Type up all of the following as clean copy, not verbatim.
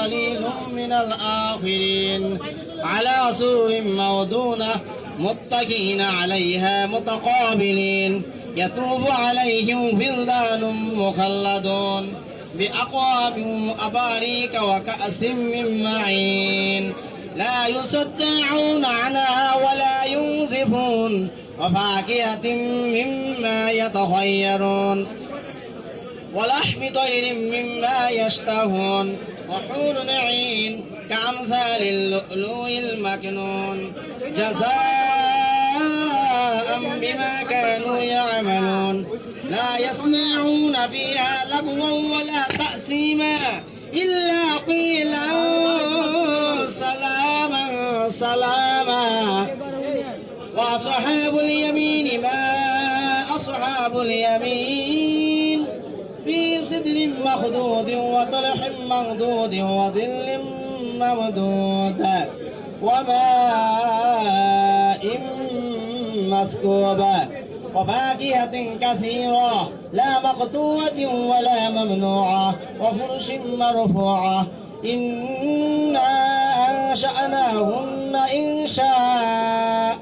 وقليل من الآخرين على سرر موضونة متكئين عليها متقابلين يطوف عليهم ولدان مخلدون بأكواب وأباريك وكأس من معين لا يصدعون عنها ولا ينزفون وفاكهة مما يتخيرون ولحم طير مما يشتهون وحور عين كأمثال اللؤلؤ المكنون جزاء بما كانوا يعملون لا يسمعون فيها لغوا ولا تأثيما إلا قيلا سلاما سلاما وأصحاب اليمين ما أصحاب اليمين في سدر مخضود وطلح ممدود وظل ممدود وماء مسكوب وفاكهة كثيرة لا مقطوعة ولا ممنوعة وفرش مرفوعة إنا أنشأناهن إنشاء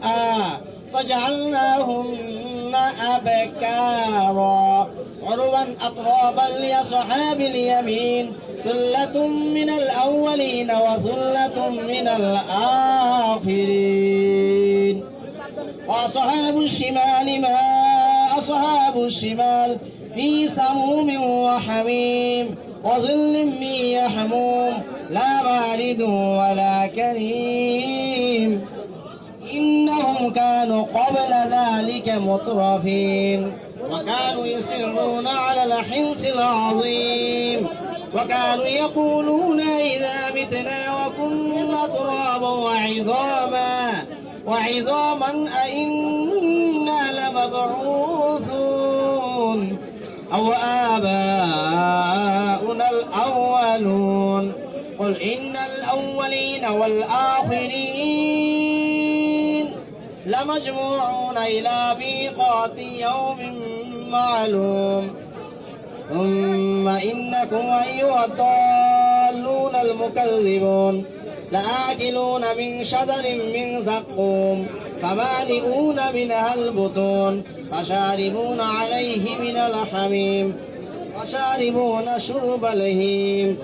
فجعلناهن أبكارا عربا أطرابا لأصحاب اليمين ثلة من الأولين وثلة من الآخرين وأصحاب الشمال ما أصحاب الشمال في سموم وحميم وظل من يحموم لا بارد ولا كريم إنهم كانوا قبل ذلك مترفين وكانوا يصرون على الحنث العظيم وكانوا يقولون إذا متنا وكنا ترابا وعظاما أئنا لمبعوثون أو آباؤنا الأولون قل إن الأولين والآخرين لمجموعون إلى ميقات يوم معلوم ثم إنكم أيها الضالون المكذبون لآكلون من شجر من زقوم فمالئون منها البطون فشاربون عليه من الحميم وشاربون شرب الهيم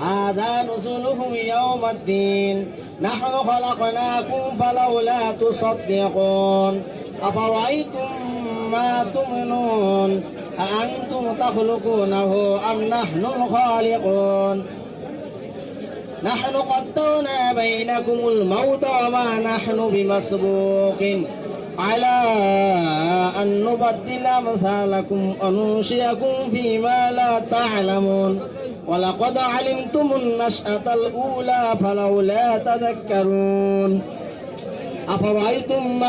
هذا نزلهم يوم الدين نحن خلقناكم فلولا تصدقون أفرأيتم ما تمنون أأنتم تخلقونه أم نحن الخالقون نحن قدرنا بينكم الموت وما نحن بمسبوقين على أن نبدل أمثالكم وننشئكم فيما لا تعلمون ولقد علمتم النشأة الأولى فلولا تذكرون أفرأيتم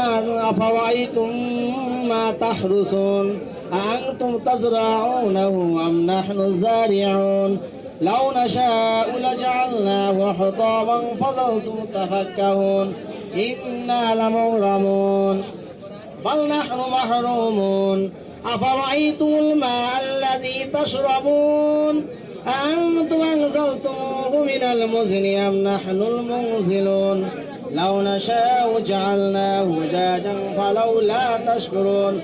ما تحرثون أأنتم تزرعونه أم نحن الزارعون لو نشاء لجعلناه حطاما فظلتم تفكهون إنا لمغرمون بل نحن محرومون أفرأيتم الماء الذي تشربون أأنتم أنزلتموه من المزن أم نحن المنزلون لو نشاء جعلناه جاجا فلولا تشكرون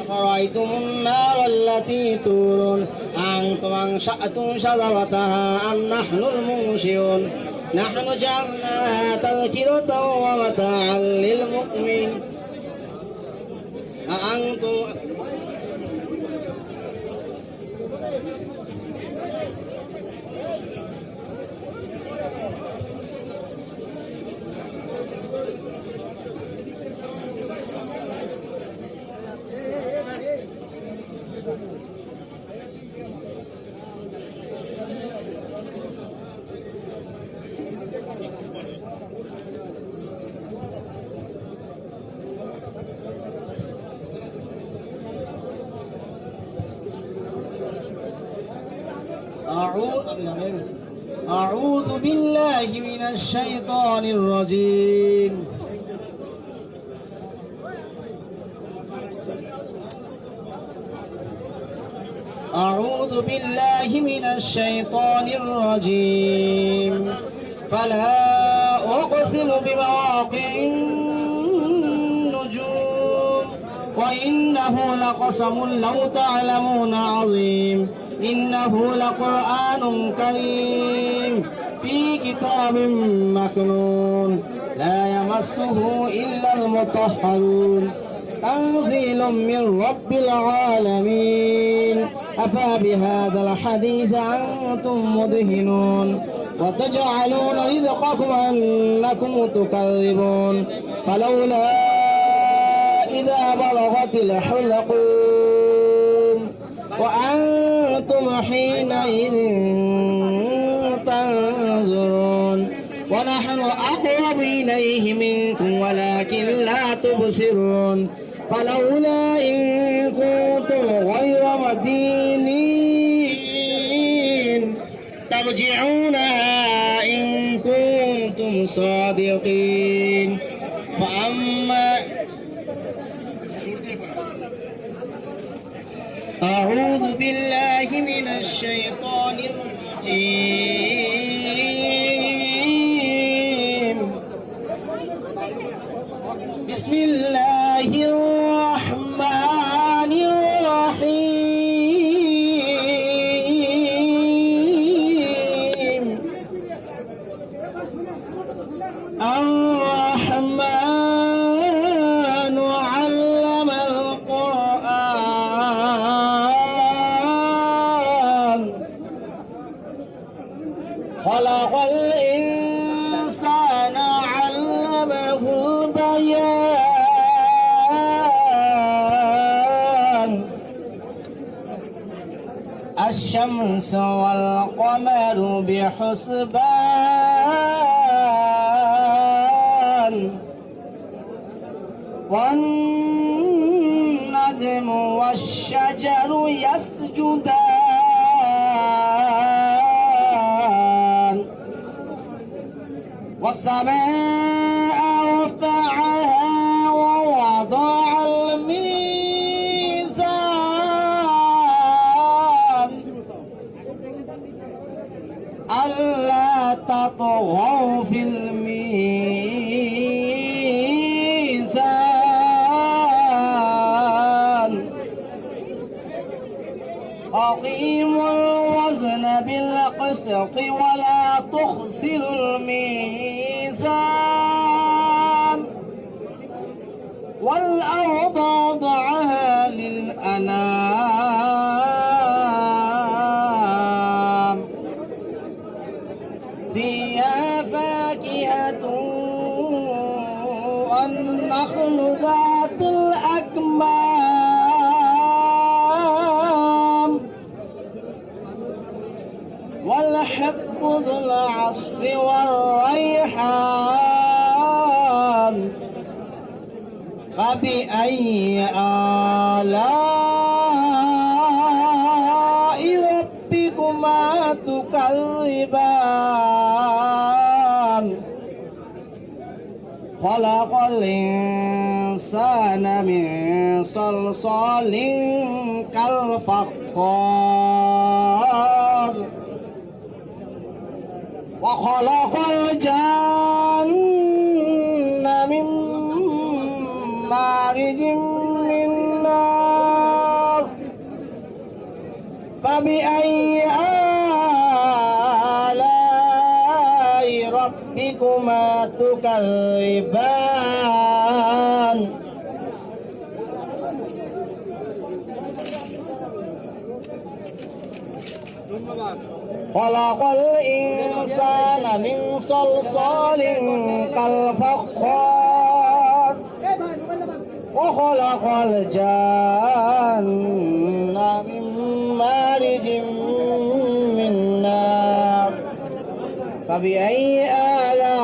أفرأيتم النار التي تورون أأنتم أنشأتم شجرتها أم نحن المنشئون نحن جعلناها تذكرة ومتاعا للمؤمن أأنتم أعوذ بالله من الشيطان الرجيم أعوذ بالله من الشيطان الرجيم فلا أقسم بمواقع النجوم وإنه لقسم لو تعلمون عظيم إنه لقرآن كريم في كتاب مكنون لا يمسه إلا المطهرون تنزيل من رب العالمين أفبهذا الحديث أنتم مدهنون وتجعلون رزقكم أنكم تكذبون فلولا إذا بلغت الحلقوم وأنتم حينئذ تنظرون ونحن أقرب إليه منكم ولكن لا تبصرون فلولا إن كنتم غير مدينين ترجعونها إن كنتم صادقين فأما أعوذ بالله من الشيطان الرجيم بسم الله الرحمن الرحيم الرحمن علم القرآن خلق الإنسان علمه البيان الشمس والقمر بحسبان والنجم والشجر يسجدان والسماء رفعها ووضع الميزان ألا تطغوا في الميزان أقيموا الوزن بالقسط ولا تخسروا الميزان والأرض وضعها للأنام فيها فاكهة والنخل ذات الأكمام والحب ذو العصف والريحان فبأي آلاء ربكما تكذبان خلق الإنسان من صلصال كالفخار وخلق الجن من مارج من نار فبأي آلاء ربكما تكذبان خلق الإنسان من صلصال كالفخار وخلق الجن من مارج من نار فبأي آلاء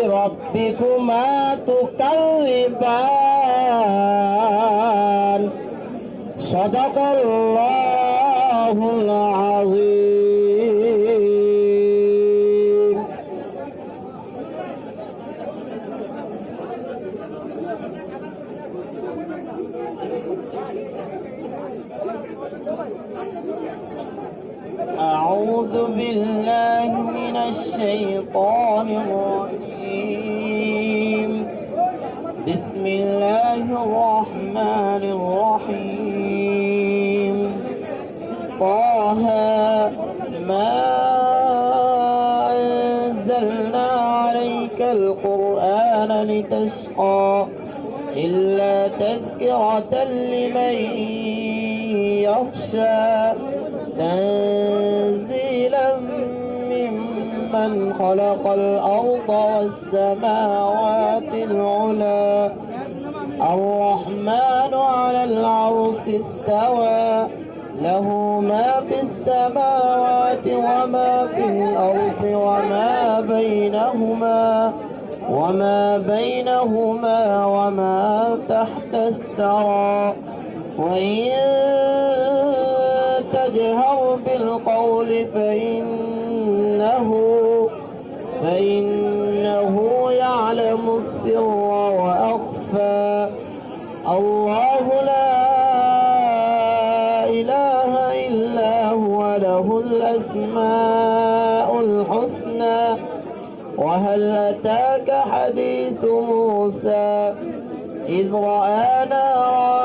ربكما تكذبان صدق الله العظيم. أعوذ بالله من الشيطان الرجيم. بسم الله الرحمن الرحيم. طه ما أنزلنا عليك القرآن لتشقى إلا تذكرة لمن يخشى تنزيلا ممن خلق الأرض والسماوات العلى الرحمن على العرش استوى له ما في السماوات وما في الأرض وما بينهما وما تحت الثرى وإن تجهر بالقول فإنه يعلم السر وأخفى. الله لا إله إلا هو له الأسماء الحسنى. وهل أتاك حديث موسى إذ رأى نارا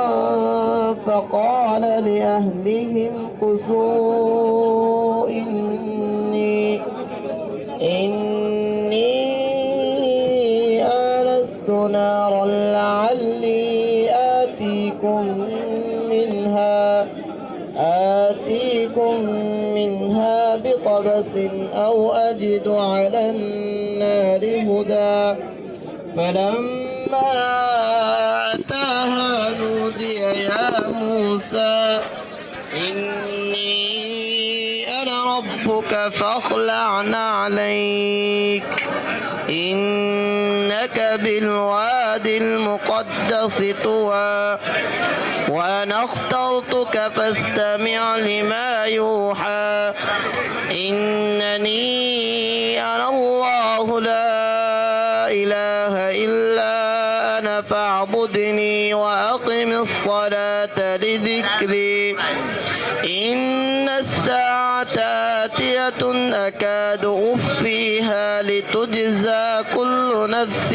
فقال لأهلهم كثوا إني آنست نارا لعلي آتيكم منها بقبس أو أجد على النار هدى. فلما أتاها نودي يا موسى إني أنا ربك فاخلع نعليك إنك بالوادي المقدس طوى وأنا اخترتك فاستمع لما يوحى إنني أنا الله لا إله إلا أنا فاعبدني وأقم الصلاة لذكري إن الساعة آتية أكاد أخفيها لتجزى كل نفس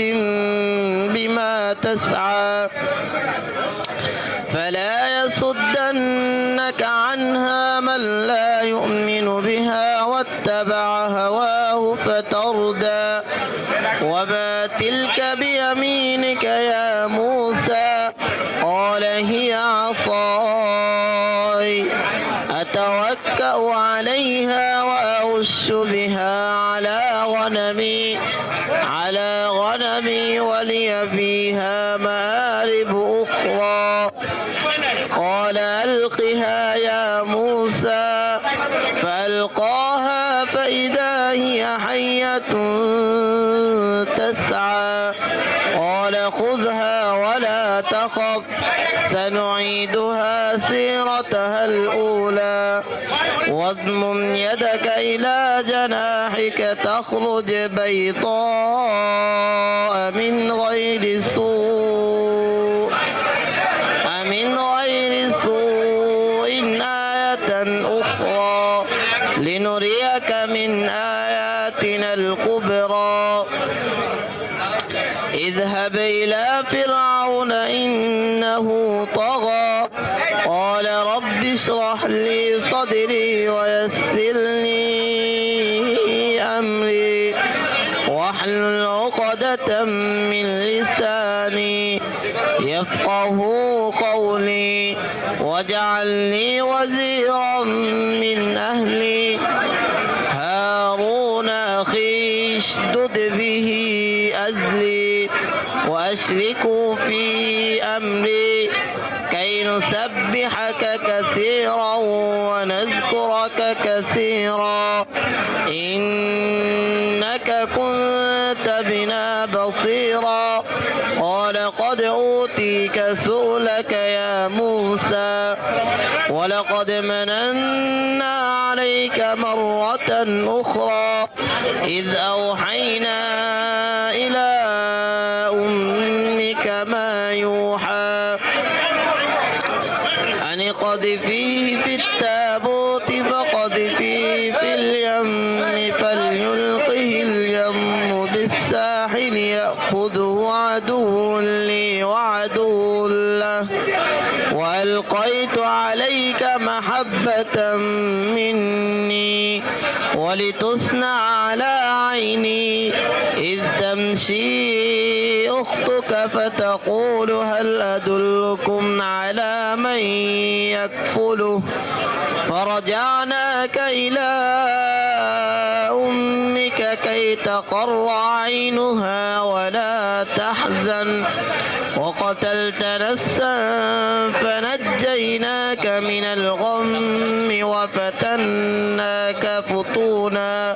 بما تسعى فلا يصدنك عنها من لا يؤمن بها واتبع هواه فتردى. وما تلك بيمينك يا موسى قال هي عصاي أتوكأ عليها وأهش بها على غنمي ولي فيها مآرب أخرى. قال ألقها يا موسى فألقاها فإذا هي حية تسعى. قال خذها ولا تخف سنعيدها سيرتها الأولى واضمم يدك إلى جناحك تخرج بيضاء من غير سوء آية أخرى لنريك من آياتنا الكبرى. اذهب إلى فرعون إنه طغى قال رب اشرح لي صدري ويسر لي أمري واحلل عقدة من لساني يفقه قولي واجعل لي وزيرا من أهلي هارون أخي اشدد به أزري وأشركه في أمري كي نسبحك كثيرا ونذكرك كثيرا إنك كنت بنا بصيرا. قال قد أوتيك سؤلك يا موسى ولقد مننا عليك مرة أخرى إذ أوحينا إلى أمك ما يوحى أن اقذفيه في التابوت فاقذفيه ولتصنع على عيني إذ تمشي أختك فتقول هل أدلكم على من يكفله فرجعناك إلى أمك كي تقر عينها ولا تحزن وقتلت نفسا فنجيناك من الغم وفتناك فتونا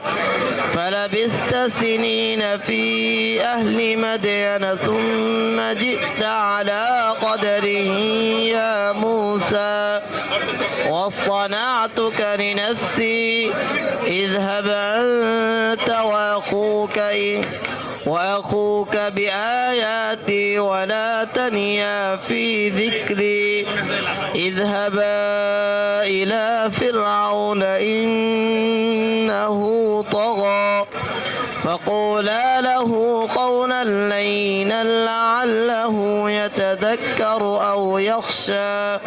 فلبثت سنين في أهل مدين ثم جئت على قدره يا موسى واصطنعتك لنفسي اذهب أنت وأخوك بآياتي ولا تنيا في ذكري اذهبا إلى فرعون إنه طغى فقولا له قولا لينا لعله يتذكر أو يخشى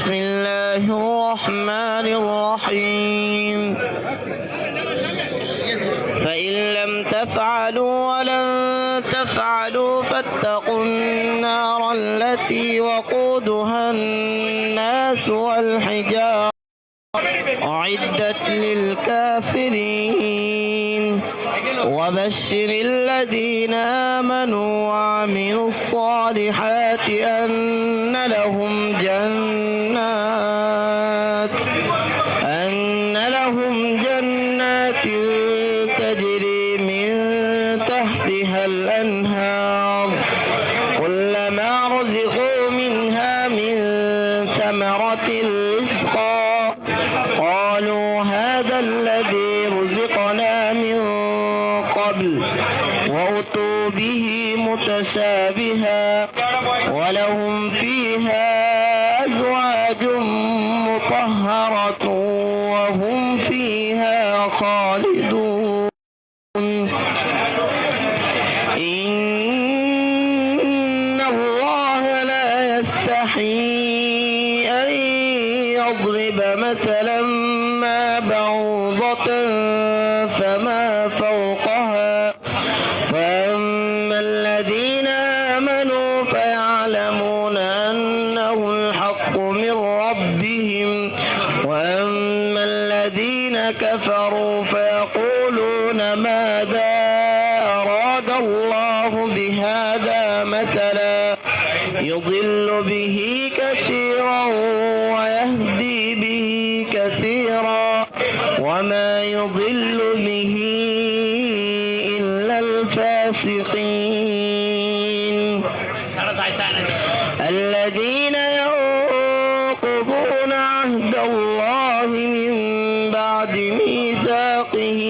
بسم الله الرحمن الرحيم فإن لم تفعلوا ولن تفعلوا فاتقوا النار التي وقودها الناس والحجارة أعدت للكافرين وبشر الذين آمنوا وعملوا الصالحات أن لهم جنات تجري من تحتها الأنهار كلما رزقوا منها من ثمرة رزقا قالوا هذا الذي رزقنا من قبل وأتوا به متشابها ولهم فيها أزواج مطهرة وهم فيها خالدون إن الله لا يستحيي أن يضرب مثلا ما بعوضة فما فوقها فأما الذين آمنوا فيعلمون أنه الحق من ربهم وأما الذين كفروا فيقولون ماذا أراد الله بهذا مثلا يضل به كثيرا ويهدي به كثيرا وما يضل به إلا الفاسقين الذين ينقضون عهد الله من بعد ميثاقه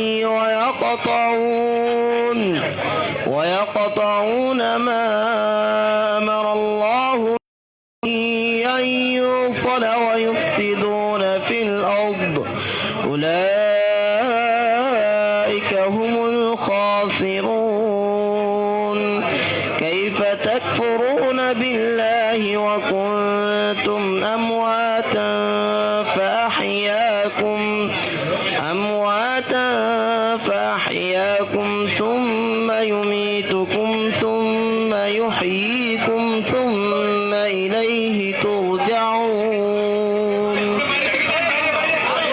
ويقطعون ما أمر الله أن يوصل ويفسدون في الأرض أولئك هم الخاسرون كيف تكفرون بالله وكنتم أمواتا فأحياكم ثم يميتكم ثم يحييكم ثم إليه ترجعون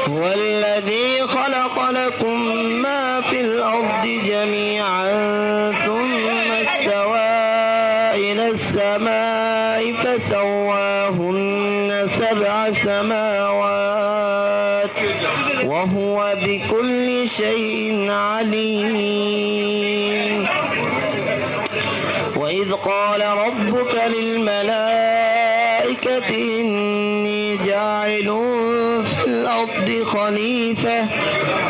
والذي خلق لكم ما في الأرض جميعا ثم استوى إلى السماء فسواهن 7 سماوات وهو بكل شيء عليم وإذ قال ربك للملائكة إني جاعل في الأرض خليفة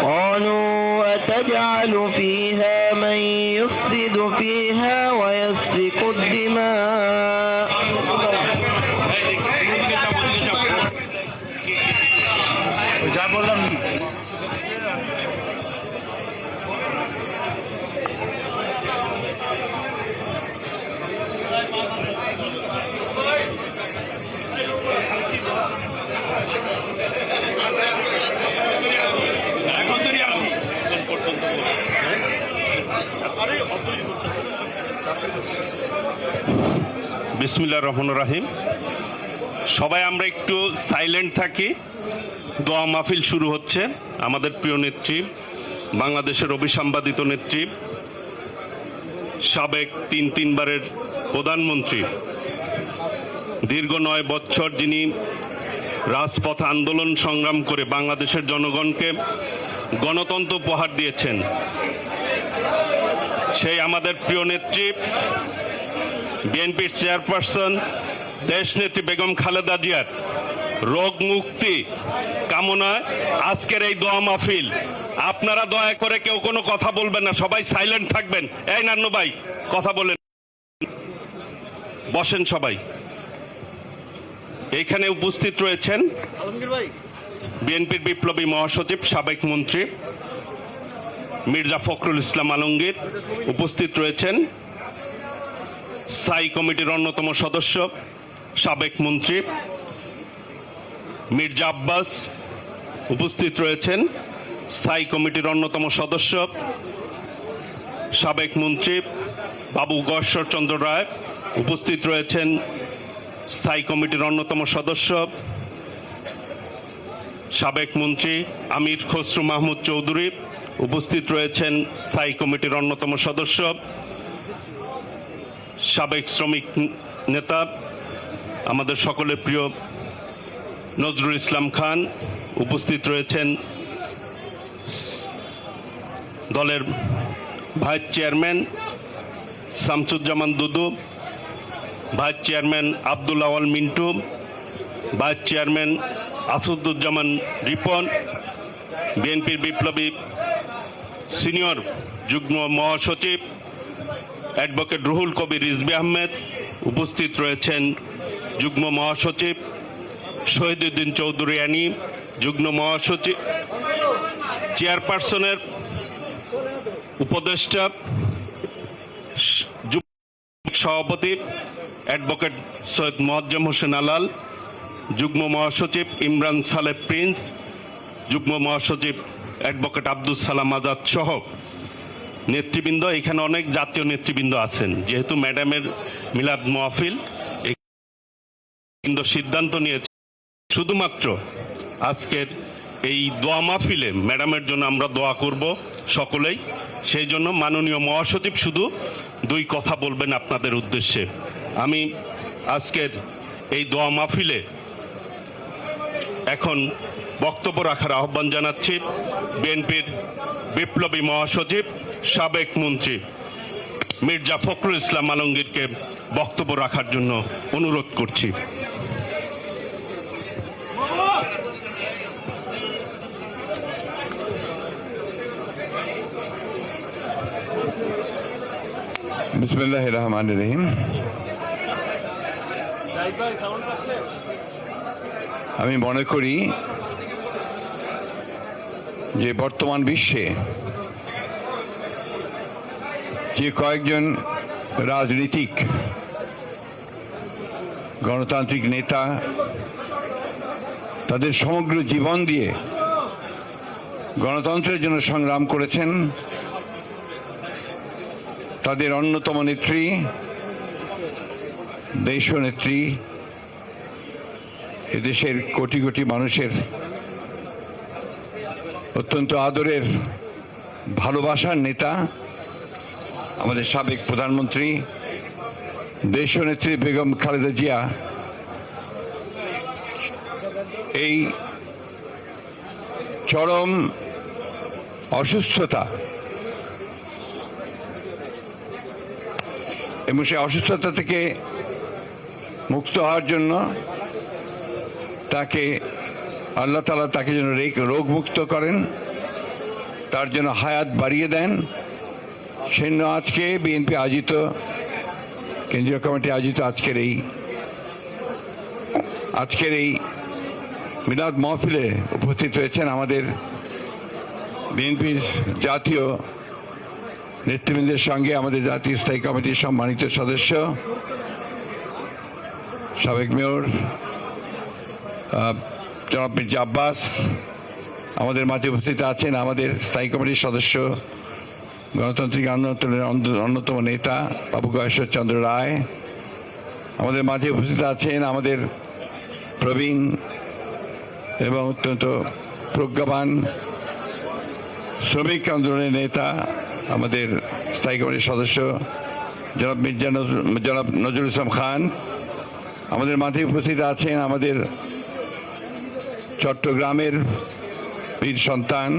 قالوا أتجعل فيها من يفسد فيها ويسفك الدماء বিসমিল্লাহির রহমানির রহিম। সবাই আমরা একটু সাইলেন্ট থাকি। দোয়া মাহফিল শুরু হচ্ছে। আমাদের প্রিয় নেত্রী, বাংলাদেশের অভিসম্পাদিত নেত্রী, সাবেক তিনবারের প্রধানমন্ত্রী, দীর্ঘ 9 বছর যিনি রাজপথ আন্দোলন সংগ্রাম করে বাংলাদেশের জনগণকে গণতন্ত্র উপহার দিয়েছেন, সেই আমাদের প্রিয় নেত্রী, বিএনপির চেয়ারপারসন দেশনেত্রী বেগম খালেদা জিয়ার রোগ মুক্তি কামনায় আজকের এই দোয়া মাহফিল। আপনারা দয়া করে কেউ কোনো কথা বলবেন না, সবাই সাইলেন্ট থাকবেন। এই নান্নু ভাই কথা বলেন, বসেন সবাই। এখানে উপস্থিত রয়েছেন বিএনপির বিপ্লবী মহাসচিব, সাবেক মন্ত্রী মির্জা ফখরুল ইসলাম আলমগীর। উপস্থিত রয়েছেন স্থায়ী কমিটির অন্যতম সদস্য, সাবেক মন্ত্রী মির্জা আব্বাস। উপস্থিত রয়েছেন স্থায়ী কমিটির অন্যতম সদস্য, সাবেক মন্ত্রী বাবু গশ্বরচন্দ্র রায়। উপস্থিত রয়েছেন স্থায়ী কমিটির অন্যতম সদস্য, সাবেক মন্ত্রী আমির খসরু মাহমুদ চৌধুরী। উপস্থিত রয়েছেন স্থায়ী কমিটির অন্যতম সদস্য, সাবেক শ্রমিক নেতা আমাদের সকলের প্রিয় নজরুল ইসলাম খান। উপস্থিত রয়েছেন দলের ভাইস চেয়ারম্যান শামসুজ্জামান দুদু, ভাইস চেয়ারম্যান আব্দুল আওয়াল মিন্টু, ভাইস চেয়ারম্যান আসাদুজ্জামান রিপন, বিএনপির বিপ্লবী সিনিয়র যুগ্ম মহাসচিব অ্যাডভোকেট রুহুল কবির রিজভী আহমেদ। উপস্থিত রয়েছেন যুগ্ম মহাসচিব শহীদুদ্দিন চৌধুরী আনি, যুগ্ম মহাসচিব চেয়ারপারসনের উপদেষ্টা সভাপতি অ্যাডভোকেট সৈয়দ মোয়াজ্জেম হোসেন আলাল, যুগ্ম মহাসচিব ইমরান সালেহ প্রিন্স, যুগ্ম মহাসচিব অ্যাডভোকেট আব্দুল সালাম আজাদ সহ নেতৃবৃন্দ। এখানে অনেক জাতীয় নেতৃবৃন্দ আছেন। যেহেতু ম্যাডামের মিলাদ মাহফিল, সিদ্ধান্ত নিয়েছে শুধুমাত্র আজকের এই দোয়া মাহফিলে ম্যাডামের জন্য আমরা দোয়া করব সকলেই। সেই জন্য মাননীয় মহাসচিব শুধু 2 কথা বলবেন আপনাদের উদ্দেশ্যে। আমি আজকের এই দোয়া মাহফিলে এখন বক্তব্য রাখার আহ্বান জানাচ্ছি বিএনপির বিপ্লবী মহাসচিব, সাবেক মন্ত্রী মির্জা ফখরুল ইসলাম আলমগীরকে বক্তব্য রাখার জন্য অনুরোধ করছি। বিসমিল্লাহির রহমানির রহিম। আমি মনে করি যে বর্তমান বিশ্বে যে কয়েকজন রাজনীতিক গণতান্ত্রিক নেতা তাদের সমগ্র জীবন দিয়ে গণতন্ত্রের জন্য সংগ্রাম করেছেন, তাদের অন্যতম নেত্রী, দেশনেত্রী, এদেশের কোটি কোটি মানুষের অত্যন্ত আদরের ভালোবাসার নেতা, আমাদের সাবেক প্রধানমন্ত্রী দেশনেত্রী বেগম খালেদা জিয়া এই চরম অসুস্থতা এবং সেই অসুস্থতা থেকে মুক্ত হওয়ার জন্য তাকে আল্লাহ তাআলা তাকে যেন রোগ মুক্ত করেন, তার জন্য হায়াত বাড়িয়ে দেন। সেজন্য আজকে বিএনপি আয়োজিত, কেন্দ্রীয় কমিটি আয়োজিত আজকের এই মিলাদ মাহফিলে উপস্থিত হয়েছেন আমাদের বিএনপির জাতীয় নেতৃবৃন্দের সঙ্গে আমাদের জাতীয় স্থায়ী কমিটির সম্মানিত সদস্য সাবেক মেয়র জনাব মির্জা আব্বাস, আমাদের মাঝে উপস্থিত আছেন আমাদের স্থায়ী কমিটির সদস্য গণতান্ত্রিক আন্দোলনের অন্যতম নেতা বাবু গয়েশ্বর চন্দ্র রায়। আমাদের মাঝে উপস্থিত আছেন আমাদের প্রবীণ এবং অত্যন্ত প্রজ্ঞাবান শ্রমিক আন্দোলনের নেতা, আমাদের স্থায়ী কমিটির সদস্য জনাব নজরুল ইসলাম খান। আমাদের মাঝে উপস্থিত আছেন আমাদের চট্টগ্রামের বীর সন্তান,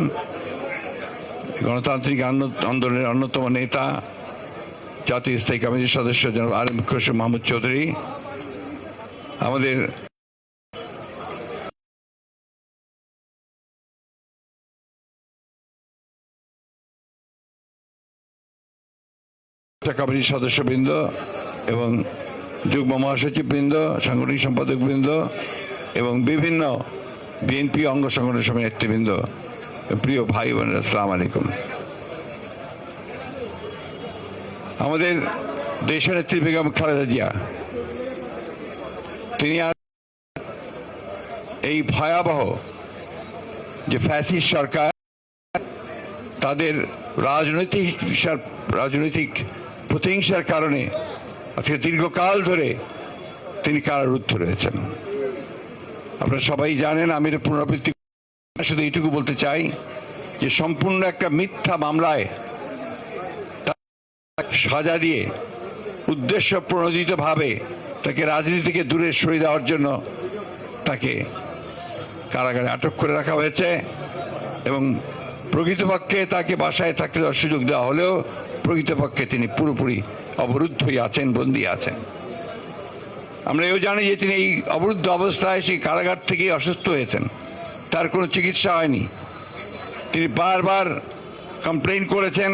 গণতান্ত্রিক আন্দোলনের অন্যতম নেতা, জাতীয় স্থায়ী কমিটির সদস্য জনাব আর এম খসরু মাহমুদ চৌধুরী। আমাদের কমিটির সদস্যবৃন্দ এবং যুগ্ম মহাসচিববৃন্দ, সাংগঠনিক সম্পাদকবৃন্দ এবং বিভিন্ন বিএনপি অঙ্গ সংগঠন সমিতির নেতৃবৃন্দ, প্রিয় ভাই বোনেরা, আসসালামু আলাইকুম। আমাদের দেশনেত্রী বেগম খালেদা জিয়া, তিনি আর এই ভয়াবহ যে ফ্যাসিস্ট সরকার, তাদের রাজনৈতিক প্রতিহিংসার কারণে আজকে দীর্ঘকাল ধরে তিনি কারারুদ্ধ রয়েছেন। আপনারা সবাই জানেন, আমি এর পুনরাবৃত্তি শুধু এইটুকু বলতে চাই যে সম্পূর্ণ একটা মিথ্যা মামলায় সাজা দিয়ে উদ্দেশ্য প্রণোদিতভাবে তাকে রাজনীতি থেকে দূরে সরিয়ে দেওয়ার জন্য তাকে কারাগারে আটক করে রাখা হয়েছে এবং প্রকৃতপক্ষে তাকে বাসায় থাকতে দেওয়ার সুযোগ দেওয়া হলেও প্রকৃতপক্ষে তিনি পুরোপুরি অবরুদ্ধ হয়ে আছেন, বন্দী আছেন। আমরা এও জানি যে তিনি এই অবরুদ্ধ অবস্থায় সেই কারাগার থেকে অসুস্থ হয়েছেন, তার কোনো চিকিৎসা হয়নি। তিনি বারবার কমপ্লেইন করেছেন,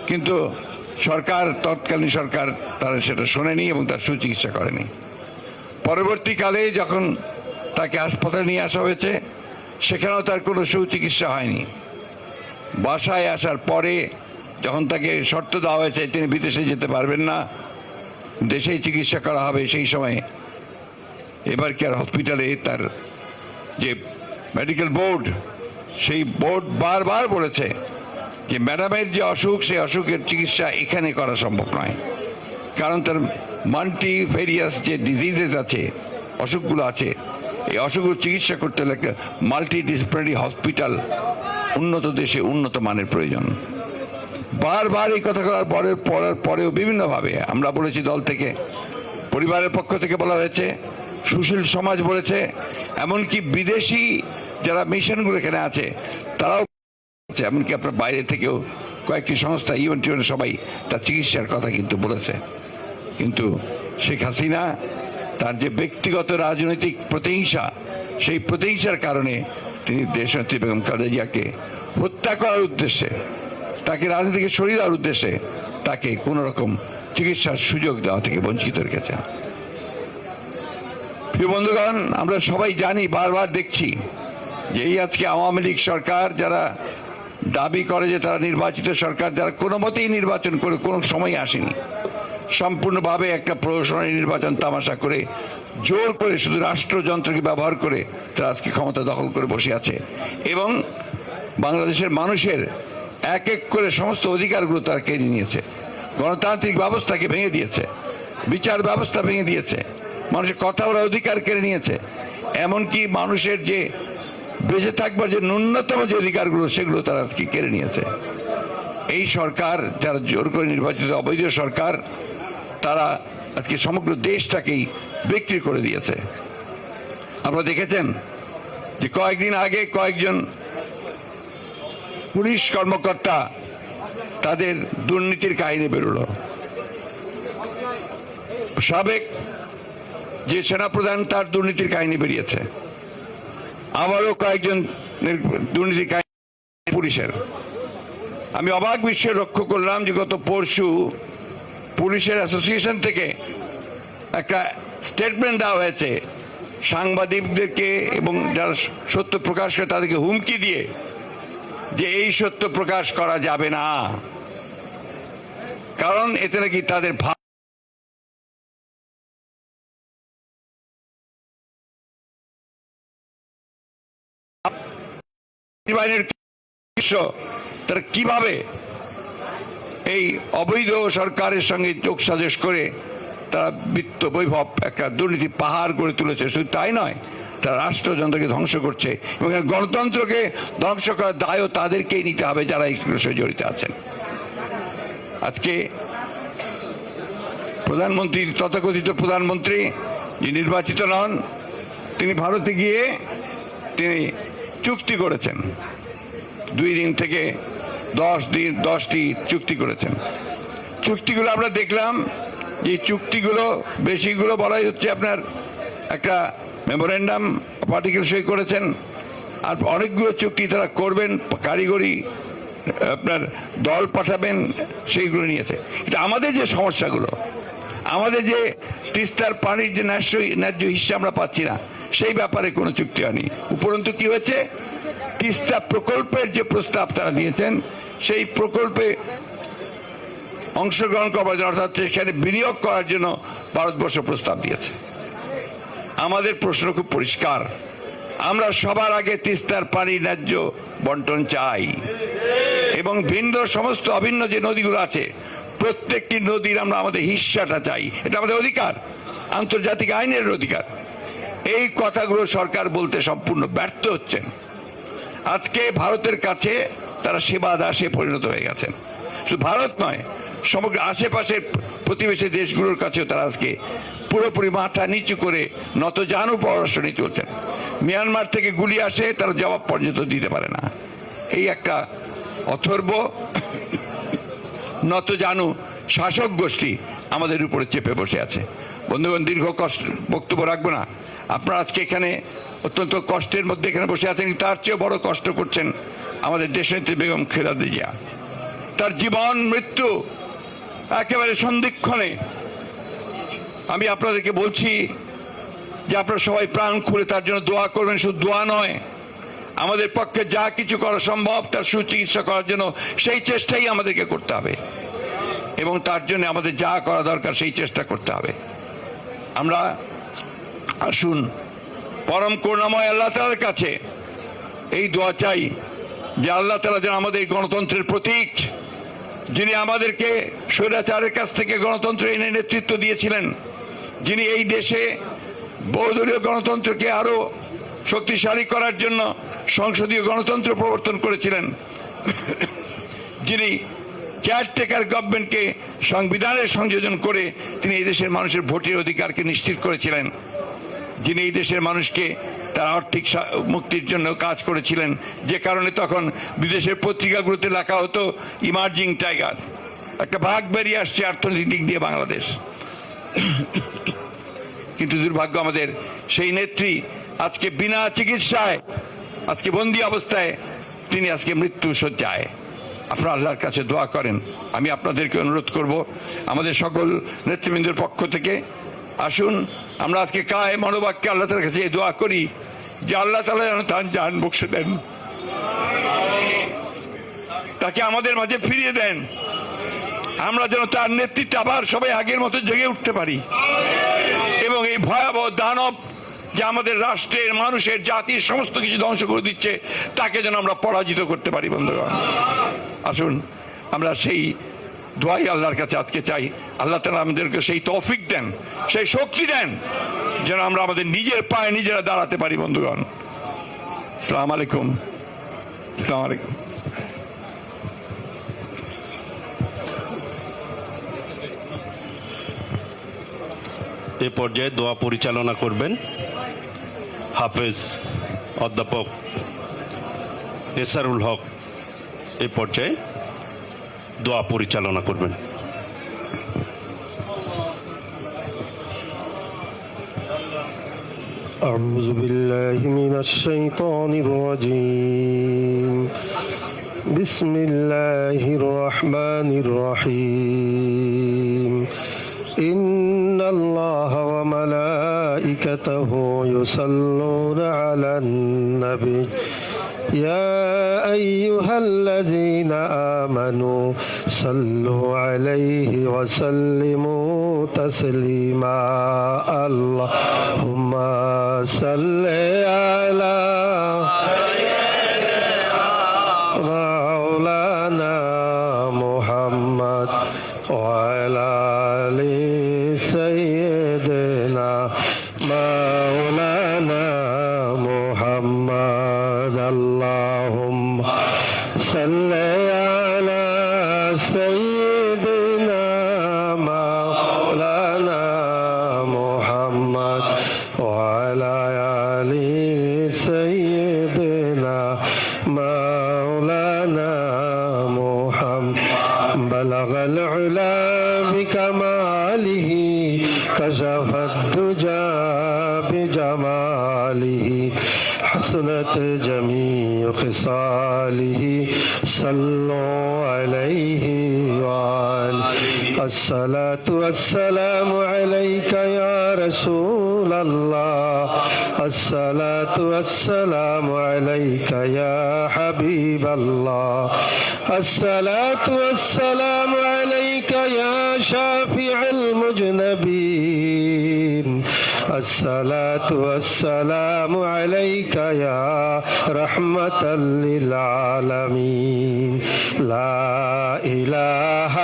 কিন্তু তৎকালীন সরকার তারা সেটা শোনেনি এবং তার সুচিকিৎসা করেনি। পরবর্তীকালে যখন তাকে হাসপাতালে নিয়ে আসা হয়েছে, সেখানেও তার কোনো সুচিকিৎসা হয়নি। বাসায় আসার পরে যখন তাকে শর্ত দেওয়া হয়েছে তিনি বিদেশে যেতে পারবেন না, দেশেই চিকিৎসা করা হবে, সেই সময় এবার কেয়ার হসপিটালে তার যে মেডিকেল বোর্ড, সেই বোর্ড বারবার বলেছে যে ম্যাডামের যে অসুখ, সেই অসুখের চিকিৎসা এখানে করা সম্ভব নয়, কারণ তার মাল্টিভেরিয়াস যে ডিজিজেস আছে, অসুখগুলো আছে, এই অসুখগুলো চিকিৎসা করতে হলে একটা মাল্টিডিসিপ্লিনারি হসপিটাল উন্নত দেশে উন্নত মানের প্রয়োজন। বারবার এই কথা পড়ার পরেও বিভিন্নভাবে আমরা বলেছি, দল থেকে, পরিবারের পক্ষ থেকে বলা হয়েছে, সুশীল সমাজ বলেছে, এমনকি বিদেশি যারা মিশনগুলো এখানে আছে তারাও, এমনকি আপনার বাইরে থেকেও কয়েকটি সংস্থা, ইউএন সবাই তার চিকিৎসার কথা কিন্তু বলেছে। কিন্তু শেখ হাসিনা তার যে ব্যক্তিগত রাজনৈতিক প্রতিহিংসা, সেই প্রতিহিংসার কারণে তিনি দেশনেত্রী বেগম খালেদা জিয়াকে হত্যা করার উদ্দেশ্যে, তাকে রাজনীতি থেকে সরিয়ে দেওয়ার উদ্দেশ্যে তাকে কোন রকম চিকিৎসার সুযোগ দেওয়া থেকে বঞ্চিত রেখেছেন। প্রিয় বন্ধুগণ, আমরা সবাই জানি, বারবার দেখছি যে এই আজকে আওয়ামী লীগ সরকার, যারা দাবি করে যে তারা নির্বাচিত সরকার, যারা কোনো মতেই নির্বাচন করে কোনো সময় আসেনি, সম্পূর্ণভাবে একটা প্রহসনী নির্বাচন তামাশা করে, জোর করে শুধু রাষ্ট্রযন্ত্রকে ব্যবহার করে তারা আজকে ক্ষমতা দখল করে বসে আছে এবং বাংলাদেশের মানুষের এক এক করে সমস্ত অধিকারগুলো তারা কেড়ে নিয়েছে, গণতান্ত্রিক ব্যবস্থাকে ভেঙে দিয়েছে, বিচার ব্যবস্থা ভেঙে দিয়েছে, মানুষের কথা বলার অধিকার কেড়ে নিয়েছে, এমনকি মানুষের যে বেঁচে থাকবার যে ন্যূনতম যে অধিকারগুলো, সেগুলো তারা আজকে কেড়ে নিয়েছে। এই সরকার, যারা জোর করে নির্বাচিত অবৈধ সরকার, তারা আজকে সমগ্র দেশটাকেই বিক্রি করে দিয়েছে। আপনারা দেখেছেন যে কয়েকদিন আগে কয়েকজন পুলিশ কর্মকর্তা তাদের দুর্নীতির কাহিনী বেরোলো। সাবেক যে সেনাপ্রধান, তার দুর্নীতির কাহিনী বেরিয়েছে। আবারও কয়েকজন দুর্নীতির কাহিনী পুলিশের। আমি অবাক বিস্ময়ে লক্ষ্য করলাম যে গত পরশু পুলিশের অ্যাসোসিয়েশন থেকে একটা স্টেটমেন্ট দেওয়া হয়েছে সাংবাদিকদেরকে এবং যারা সত্য প্রকাশ করে তাদেরকে হুমকি দিয়ে, যে এই সত্য প্রকাশ করা যাবে না, কারণ এতে নাকি তাদের বাহিনীর তারা কিভাবে এই অবৈধ সরকারের সঙ্গে যোগসাজশ করে তারা বিত্ত বৈভব একটা দুর্নীতি পাহাড় গড়ে তুলেছে। শুধু তাই নয়, তারা রাষ্ট্রযন্ত্রকে ধ্বংস করছে এবং গণতন্ত্রকে ধ্বংস করার দায়ও তাদেরকেই নিতে হবে যারা এই বিষয়ে জড়িত আছেন। আজকে প্রধানমন্ত্রী, তথাকথিত প্রধানমন্ত্রী যে নির্বাচিত নন, তিনি ভারতে গিয়ে তিনি চুক্তি করেছেন, 2 দিন থেকে 10টি চুক্তি করেছেন। চুক্তিগুলো আমরা দেখলাম, যে চুক্তিগুলো বেশিগুলো বলাই হচ্ছে আপনার একটা মেমোরেন্ডাম অফ আর্টিকেল সই করেছেন, আর অনেকগুলো চুক্তি তারা করবেন, কারিগরি আপনার দল পাঠাবেন, সেইগুলো নিয়েছে। কিন্তু আমাদের যে সমস্যাগুলো, আমাদের যে তিস্তার পানির যে ন্যায্য হিস্সা আমরা পাচ্ছি না, সেই ব্যাপারে কোনো চুক্তি হয়নি। উপরন্তু কি হয়েছে, তিস্তা প্রকল্পের যে প্রস্তাব তারা দিয়েছেন, সেই প্রকল্পে অংশগ্রহণ করার জন্য, অর্থাৎ সেখানে বিনিয়োগ করার জন্য ভারতবর্ষ প্রস্তাব দিয়েছে। আমাদের প্রশ্ন খুব পরিষ্কার, আমরা সবার আগে তিস্তার পানির ন্যায্য বন্টন চাই এবং ভিন্ন সমস্ত অভিন্ন যে নদীগুলো আছে, প্রত্যেকটি নদীর আমরা আমাদের হিস্সাটা চাই। এটা আমাদের অধিকার, আন্তর্জাতিক আইনের অধিকার। এই কথাগুলো সরকার বলতে সম্পূর্ণ ব্যর্থ হচ্ছেন। আজকে ভারতের কাছে তারা সেবা দাসে পরিণত হয়ে গেছেন। শুধু ভারত নয়, সমগ্র আশেপাশের প্রতিবেশী দেশগুলোর কাছেও তারা আজকে পুরোপুরি মাথা নিচু করে নতজানু পররাষ্ট্র নীতি চলছেন। মিয়ানমার থেকে গুলি আসে, তারা জবাব পর্যন্ত দিতে পারে না। এই একটা অথর্ব নতজানু শাসক গোষ্ঠী আমাদের উপরে চেপে বসে আছে। বন্ধুগণ, দীর্ঘ বক্তব্য রাখবো না। আপনারা আজকে এখানে অত্যন্ত কষ্টের মধ্যে এখানে বসে আছেন, তার চেয়ে বড় কষ্ট করছেন আমাদের দেশনেত্রী বেগম খালেদা জিয়া। তার জীবন মৃত্যু একেবারে সন্ধিক্ষণে। আমি আপনাদেরকে বলছি যে আপনারা সবাই প্রাণ খুলে তার জন্য দোয়া করবেন। শুধু দোয়া নয়, আমাদের পক্ষে যা কিছু করা সম্ভব তার সুচিকিৎসা করার জন্য সেই চেষ্টাই আমাদেরকে করতে হবে এবং তার জন্য আমাদের যা করা দরকার সেই চেষ্টা করতে হবে। আমরা আসুন পরম করুণাময় আল্লাহ তাআলার কাছে এই দোয়া চাই যে আল্লাহ তাআলা যেন আমাদের গণতন্ত্রের প্রতীক, যিনি আমাদেরকে স্বৈরাচারের কাছ থেকে গণতন্ত্র এনে নেতৃত্ব দিয়েছিলেন, যিনি এই দেশে বহুদলীয় গণতন্ত্রকে আরো শক্তিশালী করার জন্য সংসদীয় গণতন্ত্র প্রবর্তন করেছিলেন, যিনি কেয়ারটেকার গভর্নমেন্টকে সংবিধানের সংযোজন করে তিনি এই দেশের মানুষের ভোটের অধিকারকে নিশ্চিত করেছিলেন, যিনি এই দেশের মানুষকে তার আর্থিক মুক্তির জন্য কাজ করেছিলেন, যে কারণে তখন বিদেশের পত্রিকাগুলোতে লেখা হতো ইমার্জিং টাইগার, একটা ভাগ বেরিয়ে আসছে অর্থনৈতিক দিক দিয়ে বাংলাদেশ। কিন্তু দুর্ভাগ্য আমাদের সেই নেত্রী আজকে বিনা চিকিৎসায়, আজকে বন্দী অবস্থায় তিনি আজকে মৃত্যু শয্যায়। আপনারা আল্লাহর কাছে দোয়া করেন। আমি আপনাদেরকে অনুরোধ করব, আমাদের সকল নেতৃবৃন্দের পক্ষ থেকে আসুন আমরা আজকে কায়ে মনোবাক্যে আল্লাহ তাআলার কাছে দোয়া করি যে আল্লাহ তাআলা যেন তার জান বখশে দেন, তাকে আমাদের মাঝে ফিরিয়ে দেন, আমরা যেন তার নেতৃত্বে আবার সবাই আগের মতো জেগে উঠতে পারি এবং এই ভয়াবহ দানব যে আমাদের রাষ্ট্রের, মানুষের, জাতির সমস্ত কিছু ধ্বংস করে দিচ্ছে, তাকে যেন আমরা পরাজিত করতে পারি। বন্ধুগণ, আসুন আমরা সেই দোয়াই আল্লাহর কাছে আজকে চাই। আল্লাহ তাআলা আমাদেরকে সেই তৌফিক দেন, সেই শক্তি দেন, যেন আমরা আমাদের নিজের পায়ে নিজেরা দাঁড়াতে পারি। বন্ধুগণ, আসসালামু আলাইকুম। আসসালামু আলাইকুম। এ পর্যায়ে দোয়া পরিচালনা করবেন হাফেজ অধ্যাপক এসারুল হক। এ পর্যায়ে দোয়া পরিচালনা করবেন। أعوذ بالله من الشيطان الرجيم بسم الله الرحمن الرحيم إن الله وملائكته يصلون على النبي يا أيها الذين آمنوا صلوا عليه وسلموا تسليما اللهم صل على مولانا محمد مولانا محمد اللهم صل على سيدنا مولانا محمد وعلى آل سيدنا مولانا محمد بلغ العلا بكماله كشف الدجى بجماله حسنت جميع خصاله صلوا عليه وآله الصلاة والسلام عليك يا رسول الله الصلاة والسلام عليك يا حبيب الله الصلاة والسلام عليك يا شافع المذنبين الصلاة والسلام عليك يا رحمة للعالمين لا إله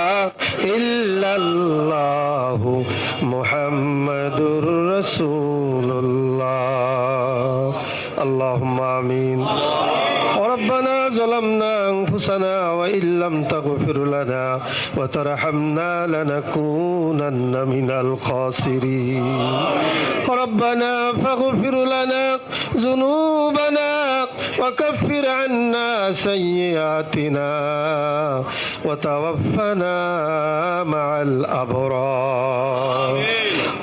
إلا الله محمد رسول الله اللهم آمين ربنا ظلمنا أنفسنا وإن لم تغفر لنا وترحمنا لنكونن من الخاسرين ربنا فاغفر لنا ذنوبنا وكفر عنا سيئاتنا وتوفنا مع الأبرار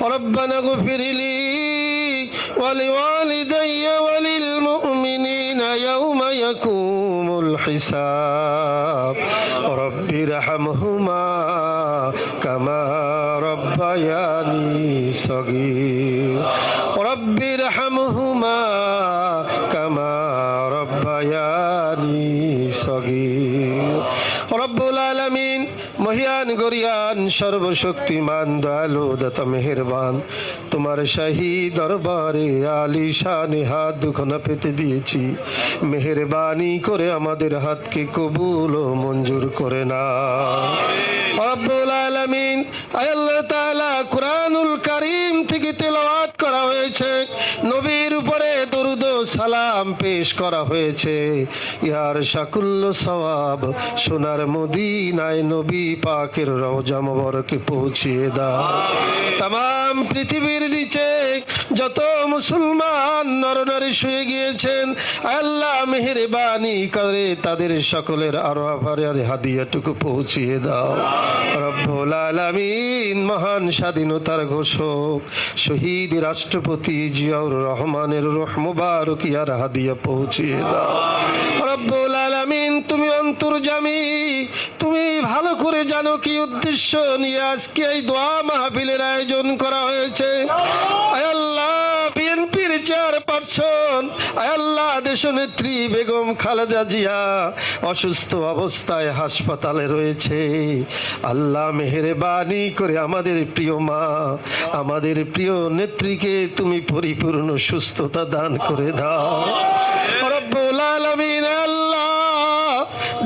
ربنا اغفر لي ولوالدي وللمؤمنين يوم يقوم الحساب رب ارحمهما كما ربياني صغير رب ارحمهما كما ربياني صغير রব্বুল আলামিন মহিয়ান গরিয়ান সর্বশক্তিমান দয়ালু দাতা মেহেরবান তোমার শাহী দরবারে আলিশানে হাত দুখানা পেতে দিয়েছি মেহেরবানি করে আমাদের হাতকে কবুল ও মঞ্জুর করে না রব্বুল আলামিন আল্লাহ তাআলা কুরআনুল কারীম থেকে তেলাওয়াত করা হয়েছে নবীর উপরে দরুদ ও সালাম পেশ করা হয়েছে ইহার সাকুল্য সওয়াব সোনার মদিনায় নবী পাকের রওজা মোবারকে পৌঁছিয়ে দাও तमाम পৃথিবীর নিচে যত মুসলমান নরনারী শুয়ে গিয়েছেন আল্লাহ মেহেরবানি করে তাদের সকলের আরওয়াফের হাদিয়াটুকু পৌঁছিয়ে দাও রব্বুল আলামিন মহান স্বাধীনতার ঘোষক শহীদ রাষ্ট্রপতি জিয়াউর রহমানের রূহ মুবারক ইয়ার হাদিয়া পৌঁছিয়ে দাও রব্বুল আলামিন তুমি অন্তর্যামী তুমি ভালো করে জানো কি উদ্দেশ্য নিয়ে আজকে এই দোয়া মাহফিলের আয়োজন করা হয়েছে আয় আল্লাহ বিএনপির চেয়ারপারসন আয় আল্লাহ দেশনেত্রী বেগম খালেদা জিয়া অসুস্থ অবস্থায় হাসপাতালে রয়েছে আল্লাহ মেহেরবানি করে আমাদের প্রিয় মা আমাদের প্রিয় নেত্রীকে তুমি পরিপূর্ণ সুস্থতা দান করে দাও রব্বুল আলামিন আল্লাহ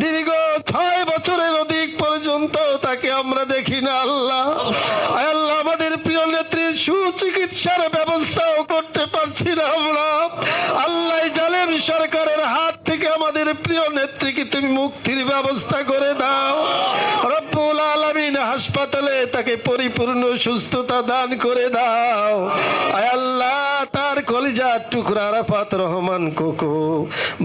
দীর্ঘ 6 বছরের অধিক পর্যন্ত তাকে আমরা দেখি না আল্লাহ আল্লাহ আমাদের প্রিয় নেত্রীর সুচিকিৎসার ব্যবস্থাও করতে পারছি না আমরা আল্লাহ জালেম সরকারের হাত থেকে আমাদের প্রিয় নেত্রীকে তুমি মুক্তির ব্যবস্থা করে দাও রব্বুল আলামিন হাসপাতালে তাকে পরিপূর্ণ সুস্থতা দান করে দাও আয় আল্লাহ তার কলিজার টুকরা আরাফাত রহমান কোকো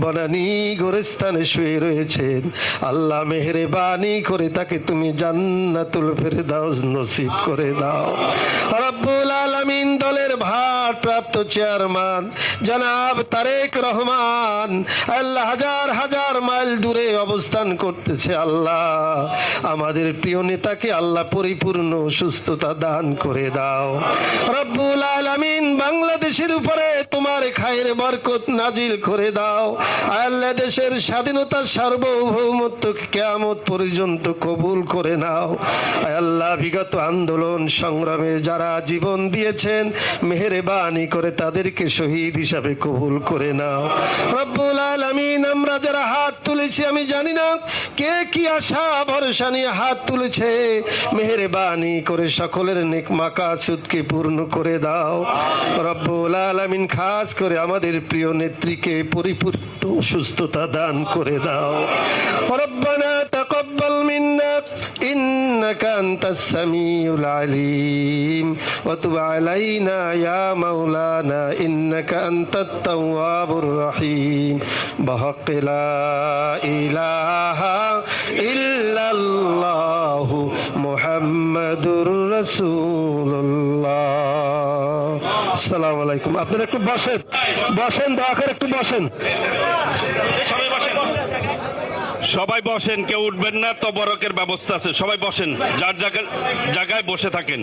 বনানী গোরস্থানে শুয়ে রয়েছেন আল্লাহ মেহেরবানি করে তাকে তুমি জান্নাতুল ফেরদাউস নসিব করে দাও রব্বুল আলামিন দলের ভারপ্রাপ্ত চেয়ারম্যান জনাব তারেক রহমান আল্লাহ হাজার হাজার মাইল দূরে অবস্থান করতেছে আল্লাহ আমাদের প্রিয় নেতাকে আল্লাহ পরিপূর্ণ সুস্থতা দান করে দাও রব্বুল আলামিন বাংলাদেশের উপরে তোমার খায়ের বরকত নাজিল করে দাও আল্লাহ দেশের স্বাধীনতা সার্বভৌমত্ব কিয়ামত পর্যন্ত কবুল করে নাও আল্লাহ বিগত আন্দোলন সংগ্রামে যারা জীবন দিয়েছেন মেহেরবানি করে তাদেরকে শহীদ হিসাবে কবুল করে নাও রব্বুল আলামিন আমরা যারা হাত তুলেছি আমি জানি না কে কি আশা ভরসা নিয়ে হাত তুলেছে। মেহেরবানি করে সকলের নেক মাকাসুদকে পূর্ণ করে দাও রব্বুল আলামিন। খাস করে আমাদের প্রিয় নেত্রীকে পরিপূর্ণ সুস্থতা দান করে দাও। রব্বানা তাকাব্বাল মিন্না ইন্নাকা আনতাস সামিউল আলিম ওয়া তুব আলাইনা ইয়া মাওলানা ইন্নাকা আনতাত তাওয়াবুর রহিম বিহাক্কি লা ইলাহা ইল্লাল্লাহু মুহাম্মাদুর রাসূলুল্লাহ। আসসালামু আলাইকুম। আপনারা একটু বসেন, বসেন, দয়া করে একটু বসেন। সবাই বসেন, কেউ উঠবেন না, তবরকের ব্যবস্থা আছে। সবাই বসেন, যার জায়গায় বসে থাকেন।